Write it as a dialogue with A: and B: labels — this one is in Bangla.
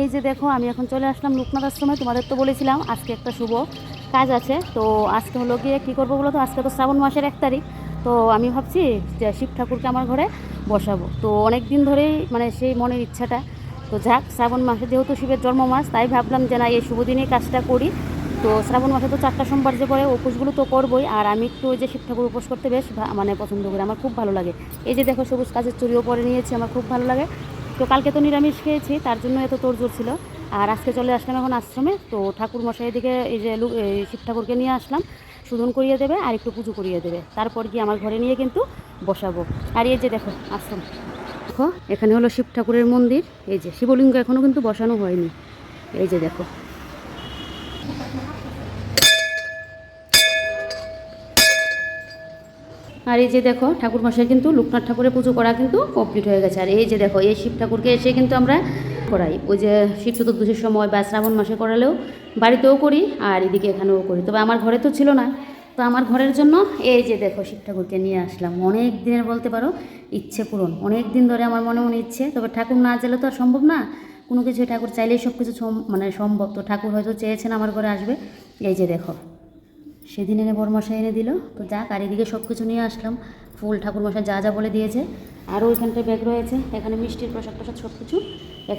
A: এই যে দেখো আমি এখন চলে আসলাম লোকনাথ আশ্রমে। তোমাদের তো বলেছিলাম আজকে একটা শুভ কাজ আছে। তো আজকে হলো গিয়ে কী করবো বলো তো, আজকে তো শ্রাবণ মাসের 1 তারিখ। তো আমি ভাবছি যে শিব ঠাকুরকে আমার ঘরে বসাবো। তো অনেক দিন ধরেই মানে সেই মনের ইচ্ছাটা। তো যাক, শ্রাবণ মাসে যেহেতু শিবের জন্ম মাস, তাই ভাবলাম যে না, এই শুভ দিনেই কাজটা করি। তো শ্রাবণ মাসে তো 4টা সোমবার যে পরে, উপোসগুলো তো করবোই। আর আমি একটু ওই যে শিব ঠাকুর উপোস করতে বেশ মানে পছন্দ করি, আমার খুব ভালো লাগে। এই যে দেখো সবুজ কাচের চুড়িও পরে নিয়েছি, আমার খুব ভালো লাগে। তো কালকে তো নিরামিষ খেয়েছি, তার জন্য এত তোড়জোড় ছিল। আর আজকে চলে আসলাম এখন আশ্রমে। তো ঠাকুর মশাই দিকে এই যে এই শিব ঠাকুরকে নিয়ে আসলাম, শোধন করিয়ে দেবে আর একটু পুজো করিয়ে দেবে, তারপর গিয়ে আমার ঘরে নিয়ে কিন্তু বসাবো। আর এই যে দেখো আশ্রম, দেখো এখানে হলো শিব ঠাকুরের মন্দির। এই যে শিবলিঙ্গ এখনও কিন্তু বসানো হয়নি। এই যে দেখো, আর এই যে দেখো ঠাকুর মশাই কিন্তু লোকনাথ ঠাকুরের পুজো করা কিন্তু কমপ্লিট হয়ে গেছে। আর এই যে দেখো এই শিব ঠাকুরকে এসে কিন্তু আমরা করাই, ওই যে শিব চতুর্দশীর সময় বা শ্রাবণ মাসে করালেও বাড়িতেও করি, আর এদিকে এখানেও করি। তবে আমার ঘরে তো ছিল না, তো আমার ঘরের জন্য এই যে দেখো শিব ঠাকুরকে নিয়ে আসলাম। অনেক দিনের বলতে পারো ইচ্ছে পূরণ, অনেক দিন ধরে আমার মনে মনে ইচ্ছে। তবে ঠাকুর না চাইলে তো আর সম্ভব না, কোনো কিছু ঠাকুর চাইলেই সব কিছু মানে সম্ভব। তো ঠাকুর হয়তো চেয়েছেন আমার ঘরে আসবে। এই যে দেখো সেদিন এনে বড়মশাই এনে দিল। তো যাক, আর এদিকে সব কিছু নিয়ে আসলাম, ফুল ঠাকুরমশাই যা যা বলে দিয়েছে। আরও ওইখানটায় ব্যাগ রয়েছে, এখানে মিষ্টির প্রসাদ সব কিছু